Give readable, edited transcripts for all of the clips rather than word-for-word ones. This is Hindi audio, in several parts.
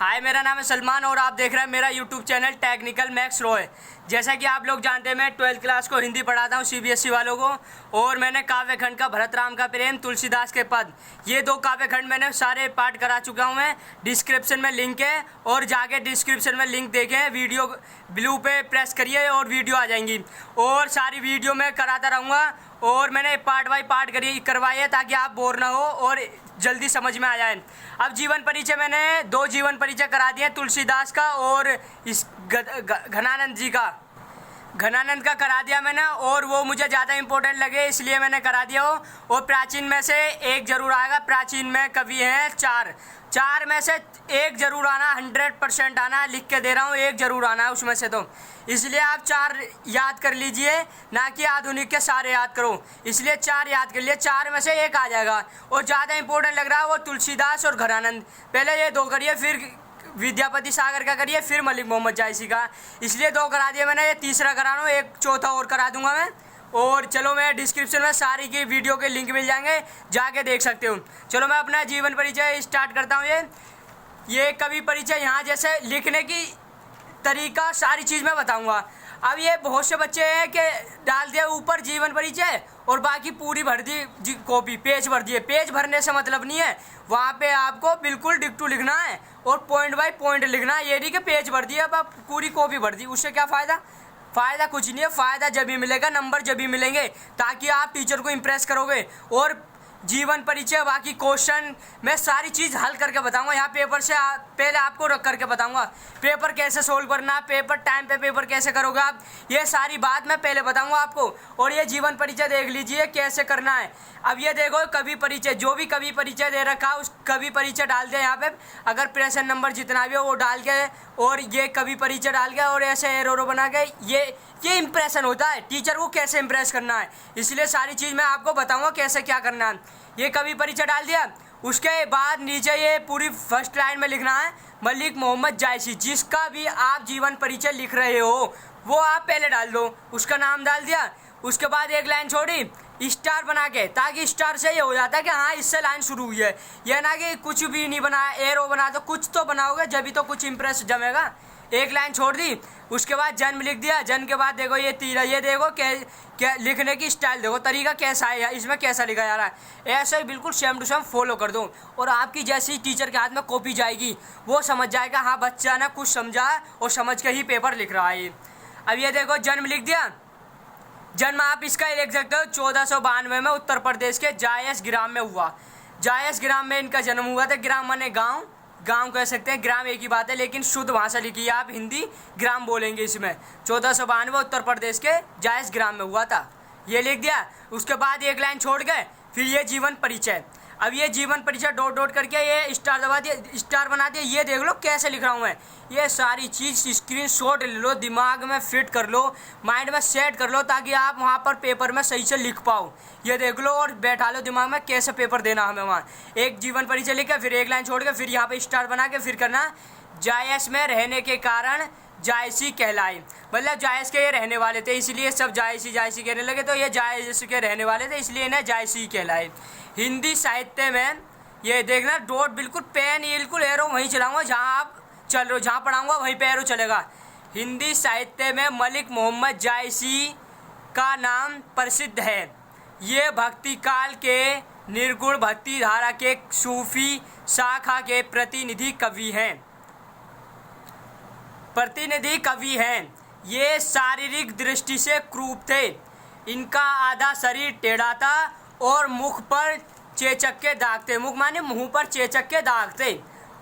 हाय, मेरा नाम है सलमान और आप देख रहे हैं मेरा YouTube channel technical max Roy. जैसा कि आप लोग जानते हैं, मैं 12th क्लास को हिंदी पढ़ाता हूँ सीबीएसई वालों को। और मैंने काव्य खंड का भरत राम का प्रेम, तुलसीदास के पद, ये 2 काव्य खंड मैंने सारे पाठ करा चुका हूँ। मैं डिस्क्रिप्शन में लिंक है और जाके डिस्क्रिप्शन में लिंक देखें, वीडियो ब्लू पे प्रेस करिए और वीडियो आ जाएंगी। और सारी वीडियो मैं कराता रहूँगा और मैंने पार्ट बाई पार्ट करवाई है ताकि आप बोर ना हो और जल्दी समझ में आ जाए। अब जीवन परिचय मैंने 2 जीवन परिचय करा दिए, तुलसीदास का और इस घनानंद जी का। घनानंद का करा दिया मैंने और वो मुझे ज़्यादा इम्पोर्टेंट लगे इसलिए मैंने करा दिया वो। और प्राचीन में से एक जरूर आएगा। प्राचीन में कवि हैं 4 में से एक जरूर आना, 100% आना, लिख के दे रहा हूँ, एक जरूर आना है उसमें से। तो इसलिए आप 4 याद कर लीजिए, ना कि आधुनिक के सारे याद करो। इसलिए 4 याद कर लिए, 4 में से एक आ जाएगा। और ज़्यादा इंपॉर्टेंट लग रहा है वो तुलसीदास और घनानंद। पहले ये 2 करिए, फिर विद्यापति सागर का करिए, फिर मलिक मोहम्मद जायसी का। इसलिए 2 करा दिए मैंने, ये तीसरा करा रहा हूँ, एक चौथा और करा दूंगा मैं। और चलो, मैं डिस्क्रिप्शन में सारी की वीडियो के लिंक मिल जाएंगे, जाके देख सकते हो। चलो, मैं अपना जीवन परिचय स्टार्ट करता हूँ। ये कवि परिचय, यहाँ जैसे लिखने की तरीका सारी चीज़ मैं बताऊंगा। अब ये बहुत से बच्चे हैं कि डाल दिया ऊपर जीवन परिचय और बाकी पूरी भर दी कॉपी, पेज भर दिए। पेज भरने से मतलब नहीं है, वहाँ पे आपको बिल्कुल डिक्टू लिखना है और पॉइंट बाय पॉइंट लिखना है। ये नहीं कि पेज भर दिया, अब आप पूरी कॉपी भर दी, उससे क्या फ़ायदा कुछ नहीं है। फ़ायदा जब भी मिलेगा, नंबर जब भी मिलेंगे, ताकि आप टीचर को इम्प्रेस करोगे। और जीवन परिचय, बाकी क्वेश्चन मैं सारी चीज़ हल करके बताऊंगा। यहाँ पेपर से पहले आपको रख करके बताऊंगा पेपर कैसे सोल्व करना, पेपर टाइम पे पेपर कैसे करोगे आप, ये सारी बात मैं पहले बताऊंगा आपको। और ये जीवन परिचय देख लीजिए कैसे करना है। अब ये देखो, कवि परिचय, जो भी कवि परिचय दे रखा उस कवि परिचय डाल दे यहाँ पे। अगर प्रेजेंट नंबर जितना भी हो वो डाल के और ये कवि परिचय डाल के और ऐसे एरो बना के ये इंप्रेशन होता है टीचर को कैसे इंप्रेस करना है। इसलिए सारी चीज़ मैं आपको बताऊंगा कैसे क्या करना है। ये कवि परिचय डाल दिया, उसके बाद नीचे ये पूरी फर्स्ट लाइन में लिखना है मलिक मोहम्मद जायसी। जिसका भी आप जीवन परिचय लिख रहे हो वो आप पहले डाल दो, उसका नाम डाल दिया। उसके बाद एक लाइन छोड़ी स्टार बना के, ताकि स्टार से ये हो जाता है कि हाँ इससे लाइन शुरू हुई है। यह ना कि कुछ भी नहीं बनाया, एरो बना दो, कुछ तो बनाओगे जब तो कुछ इंप्रेस जमेगा। एक लाइन छोड़ दी, उसके बाद जन्म लिख दिया। जन्म के बाद देखो ये तीरा, ये देखो क्या लिखने की स्टाइल देखो, तरीका कैसा है, इसमें कैसा लिखा जा रहा है। ऐसे ही बिल्कुल सेम टू सेम फॉलो कर दो और आपकी जैसी टीचर के हाथ में कॉपी जाएगी, वो समझ जाएगा हाँ बच्चा ने कुछ समझा और समझ के ही पेपर लिख रहा है। अब ये देखो जन्म लिख दिया। जन्म आप इसका लिख सकते हो 1492 में उत्तर प्रदेश के जायस ग्राम में हुआ। जायस ग्राम में इनका जन्म हुआ था। ग्राम माने गांव कह सकते हैं, ग्राम एक ही बात है लेकिन शुद्ध भाषा लिखी है, आप हिंदी ग्राम बोलेंगे इसमें। 1492 उत्तर प्रदेश के जायस ग्राम में हुआ था, ये लिख दिया। उसके बाद एक लाइन छोड़ गए, फिर ये जीवन परिचय। अब ये जीवन परिचय डॉट डॉट करके ये स्टार दबा दिया, स्टार बना दिया। ये देख लो कैसे लिख रहा हूँ मैं। ये सारी चीज़ स्क्रीनशॉट ले लो, दिमाग में फिट कर लो, माइंड में सेट कर लो, ताकि आप वहाँ पर पेपर में सही से लिख पाओ। ये देख लो और बैठा लो दिमाग में कैसे पेपर देना हमें वहाँ। एक जीवन परिचय लिख के फिर एक लाइन छोड़ के फिर यहाँ पे स्टार बना के फिर करना जायस में रहने के कारण जायसी कहलाए। मतलब जायस के ये रहने वाले थे इसलिए सब जायसी कहने लगे, तो ये जायस के रहने वाले थे इसलिए इन्हें जायसी कहलाए। हिंदी साहित्य में ये देखना डॉट बिल्कुल पेन बिल्कुल एरो वहीं चलाऊंगा जहाँ आप चल रहे हो, जहाँ पढ़ाऊंगा वहीं पे एरो चलेगा। हिंदी साहित्य में मलिक मोहम्मद जायसी का नाम प्रसिद्ध है। ये भक्ति काल के निर्गुण भक्ति धारा के सूफी शाखा के प्रतिनिधि कवि हैं। ये शारीरिक दृष्टि से क्रूप थे। इनका आधा शरीर टेढ़ा था और मुख पर चेचक के दाग थे। मुख माने मुंह पर चेचक के दाग थे।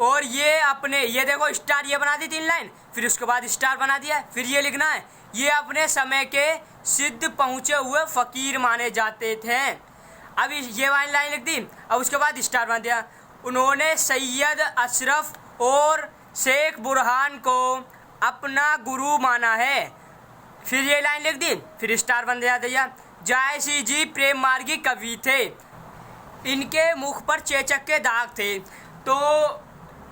और ये देखो स्टार, ये बना दी 3 लाइन, फिर उसके बाद स्टार बना दिया। फिर ये लिखना है ये अपने समय के सिद्ध पहुँचे हुए फकीर माने जाते थे। अब ये वाली लाइन लिख दी, अब उसके बाद स्टार बना दिया। उन्होंने सैयद अशरफ और शेख बुरहान को अपना गुरु माना है। फिर ये लाइन लिख दी, फिर स्टार बन दिया। जायसी जी प्रेम मार्गी कवि थे। इनके मुख पर चेचक के दाग थे। तो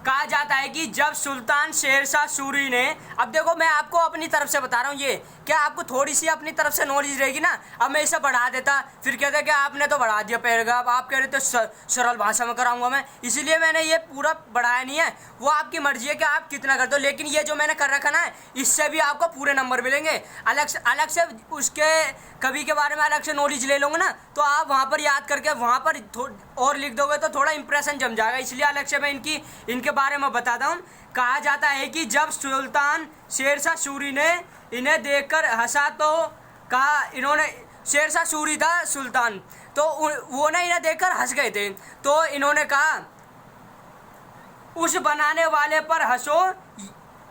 कहा जाता है कि जब सुल्तान शेरशाह सूरी ने, अब देखो मैं आपको अपनी तरफ से बता रहा हूँ, ये क्या आपको थोड़ी सी अपनी तरफ से नॉलेज रहेगी ना। अब मैं इसे बढ़ा देता, फिर कहते कि आपने तो बढ़ा दिया पैराग्राफ, आप कह रहे थे सरल भाषा में कराऊंगा मैं, इसीलिए मैंने ये पूरा बढ़ाया नहीं है। वो आपकी मर्जी है कि आप कितना कर दो, लेकिन ये जो मैंने कर रखा ना, इससे भी आपको पूरे नंबर मिलेंगे। अलग से उसके कवि के बारे में अलग से नॉलेज ले लोगे ना, तो आप वहाँ पर याद करके वहाँ पर और लिख दोगे तो थोड़ा इंप्रेशन जम जाएगा, इसलिए अलग से मैं इनके बारे में बताता हूँ। कहा जाता है कि जब सुल्तान शेरशाह सूरी ने इन्हें देखकर हंसा तो कहा, इन्होंने, शेरशाह सूरी था सुल्तान, तो वो ने इन्हें देखकर हंस गए थे, तो इन्होंने कहा उस बनाने वाले पर हंसो,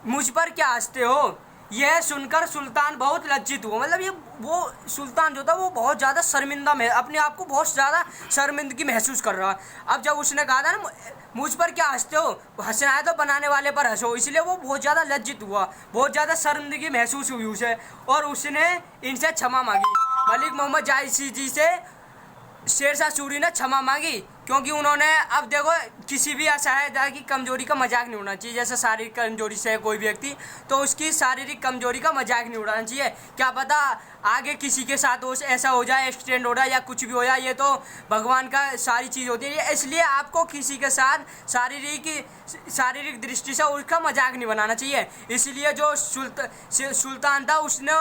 मुझ पर क्या हंसते हो। यह सुनकर सुल्तान बहुत लज्जित हुआ, मतलब ये वो सुल्तान जो था वो बहुत ज़्यादा शर्मिंदा में, अपने आप को बहुत ज़्यादा शर्मिंदगी महसूस कर रहा। अब जब उसने कहा था ना मुझ पर क्या हंसते हो, हंसना है तो बनाने वाले पर हंसो, इसलिए वो बहुत ज़्यादा लज्जित हुआ, बहुत ज़्यादा शर्मिंदगी महसूस हुई उसे, और उसने इनसे क्षमा मांगी। मलिक मोहम्मद जायसी जी से शेरशाह सूरी ने क्षमा मांगी, क्योंकि उन्होंने, अब देखो किसी भी असहायता की कमजोरी का मजाक नहीं उड़ाना चाहिए। जैसे शारीरिक कमजोरी से है कोई व्यक्ति, तो उसकी शारीरिक कमजोरी का मजाक नहीं उड़ाना चाहिए। क्या पता आगे किसी के साथ हो, ऐसा हो जाए, एक्सीडेंट हो जाए या कुछ भी हो जाए, ये तो भगवान का सारी चीज़ होती है, इसलिए आपको किसी के साथ शारीरिक दृष्टि से उसका मजाक नहीं बनाना चाहिए। इसलिए जो सुल्तान था उसने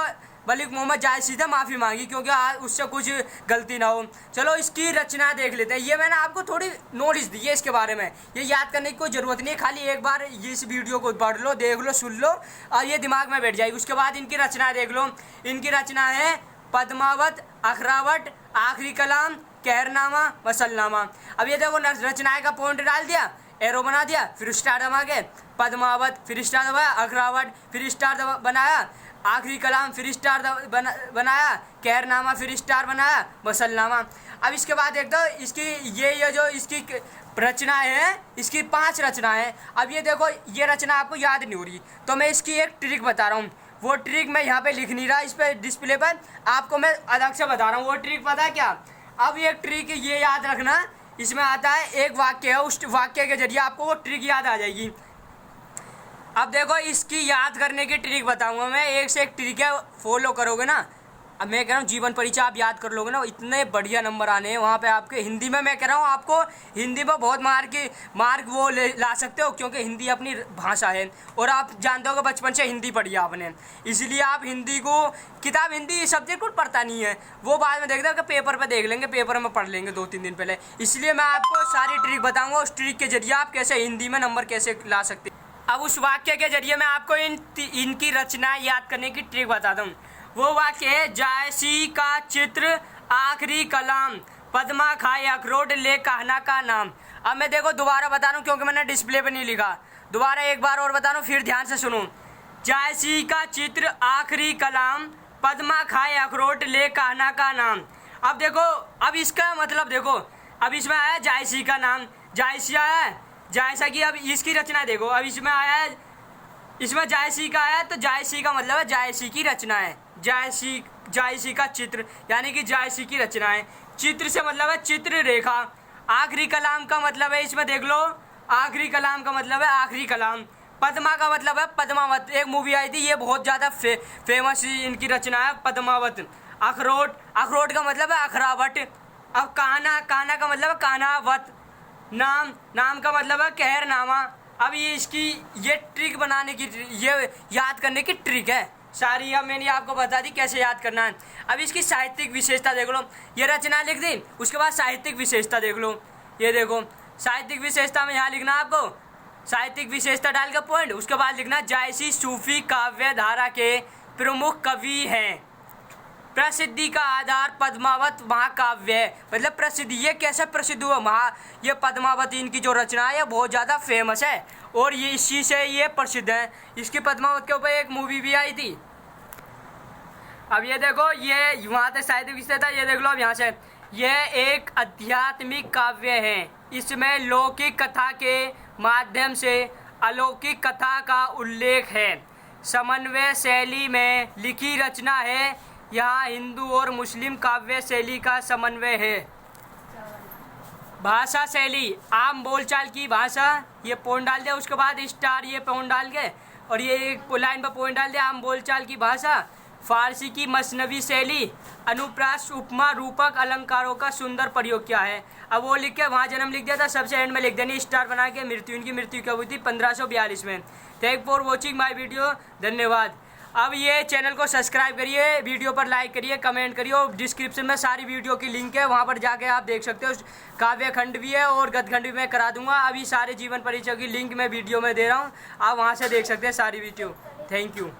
मलिक मोहम्मद जायसी से माफ़ी मांगी, क्योंकि उससे कुछ गलती ना हो। चलो इसकी रचना देख लेते हैं। ये मैंने आपको थोड़ी नॉलेज दी है इसके बारे में, ये याद करने की कोई ज़रूरत नहीं है, खाली एक बार ये इस वीडियो को पढ़ लो, देख लो, सुन लो, और ये दिमाग में बैठ जाएगी। उसके बाद इनकी रचना देख लो। इनकी रचना है पद्मावत, अखरावट, आखिरी कलाम, कहरनामा, मसलनामा। अब ये देखो रचनाएँ का पॉइंट डाल दिया, एरो बना दिया, फिर स्टार दबा के पद्मावत, फिर स्टार दबाया, अखरावट, फिर स्टार बनाया, आखिरी कलाम, फिर स्टार बनाया, कहरनामा, फिर स्टार बनाया, मसलनामा। अब इसके बाद देख दो इसकी ये जो इसकी रचनाएँ हैं, इसकी 5 रचनाएँ। अब ये देखो ये रचना आपको याद नहीं हो रही, तो मैं इसकी एक ट्रिक बता रहा हूँ। वो ट्रिक मैं यहाँ पे लिख नहीं रहा, इस पर डिस्प्ले पर आपको मैं अलग से बता रहा हूँ। वो ट्रिक पता है क्या? अब ये ट्रिक ये याद रखना, इसमें आता है एक वाक्य है, उस वाक्य के जरिए आपको वो ट्रिक याद आ जाएगी। अब देखो इसकी याद करने की ट्रिक बताऊंगा मैं, एक से एक ट्रिक है, फॉलो करोगे ना, अब मैं कह रहा हूँ जीवन परीक्षा आप याद कर लोगे ना, इतने बढ़िया नंबर आने हैं वहाँ पे आपके। हिंदी में मैं कह रहा हूँ आपको हिंदी में बहुत मार्क वो ला सकते हो, क्योंकि हिंदी अपनी भाषा है, और आप जानते हो कि बचपन से हिंदी पढ़ी है आपने, इसलिए आप हिंदी को, किताब हिंदी सब्जेक्ट को पढ़ता नहीं है, वो बाद में देखते हो कि पेपर पर देख लेंगे, पेपर में पढ़ लेंगे 2-3 दिन पहले। इसलिए मैं आपको सारी ट्रिक बताऊँगा, उस ट्रिक के जरिए आप कैसे हिंदी में नंबर कैसे ला सकते। अब उस वाक्य के जरिए मैं आपको इनकी रचना याद करने की ट्रिक बताता हूँ। वो वाक्य है, जायसी का चित्र, आखिरी कलाम, पद्मा खाए अखरोट, ले कहना का नाम। अब मैं देखो दोबारा बता रहा हूँ, क्योंकि मैंने डिस्प्ले पे नहीं लिखा, दोबारा एक बार और बता रहा हूँ, फिर ध्यान से सुनो। जायसी का चित्र, आखिरी कलाम, पद्मा खाए अखरोट, ले कहना का नाम। अब देखो, अब इसका मतलब देखो, अब इसमें आया जायसी का नाम, जायसिया है, जायसा की। अब इसकी रचना देखो, अब इसमें आया है, इसमें जायसी का आया, तो जायसी का मतलब है जायसी की रचना है, जायसी का चित्र, यानी कि जायसी की रचना है। चित्र से मतलब है चित्र रेखा। आखिरी कलाम का मतलब है, इसमें देख लो, आखिरी कलाम का मतलब है आखिरी कलाम। पद्मा का मतलब है पद्मावत, एक मूवी आई थी, ये बहुत ज़्यादा फेमस इनकी रचना है, पद्मावत। अखरोट का मतलब है अखरावट। अब कान्हा का मतलब है कान्हावत। नाम का मतलब है कहरनामा। अब ये इसकी ये ट्रिक बनाने की, ये याद करने की ट्रिक है सारी, अब मैंने आपको बता दी कैसे याद करना है। अब इसकी साहित्यिक विशेषता देख लो, ये रचना लिख दी, उसके बाद साहित्यिक विशेषता देख लो। ये देखो साहित्यिक विशेषता में यहाँ लिखना आपको, साहित्यिक विशेषता डाल के पॉइंट, उसके बाद लिखना जायसी सूफी काव्य धारा के प्रमुख कवि हैं, प्रसिद्धि का आधार पद्मावत महाकाव्य है। मतलब प्रसिद्धि, ये कैसे प्रसिद्ध हुआ, ये पद्मावत इनकी जो रचना है ये बहुत ज़्यादा फेमस है, और ये इसी से ये प्रसिद्ध है। इसकी पद्मावत के ऊपर एक मूवी भी आई थी। अब ये देखो, ये वहाँ तक साहित्यिक विषय था, ये देख लो अब यहाँ से, यह एक आध्यात्मिक काव्य है, इसमें लौकिक कथा के माध्यम से अलौकिक कथा का उल्लेख है, समन्वय शैली में लिखी रचना है, यहाँ हिंदू और मुस्लिम काव्य शैली का समन्वय है। भाषा शैली, आम बोलचाल की भाषा, ये पॉइंट डाल दिया। उसके बाद स्टार, ये पॉइंट डाल के और ये एक लाइन पर पॉइंट डाल दिया। आम बोलचाल की भाषा, फारसी की मसनवी शैली, अनुप्रास, उपमा, रूपक, अलंकारों का सुंदर प्रयोग किया है। अब वो लिख के वहाँ जन्म लिख दिया था, सबसे एंड में लिख देनी स्टार बना के मृत्यु। इनकी मृत्यु कब हुई थी? 1542 में। Thank for watching my video, धन्यवाद। अब ये चैनल को सब्सक्राइब करिए, वीडियो पर लाइक करिए, कमेंट करिए और डिस्क्रिप्शन में सारी वीडियो की लिंक है, वहाँ पर जाके आप देख सकते हो। काव्य खंड भी है और गद्य खंड भी मैं करा दूंगा। अभी सारे जीवन परिचय की लिंक मैं वीडियो में दे रहा हूँ, आप वहाँ से देख सकते हैं सारी वीडियो। Thank you.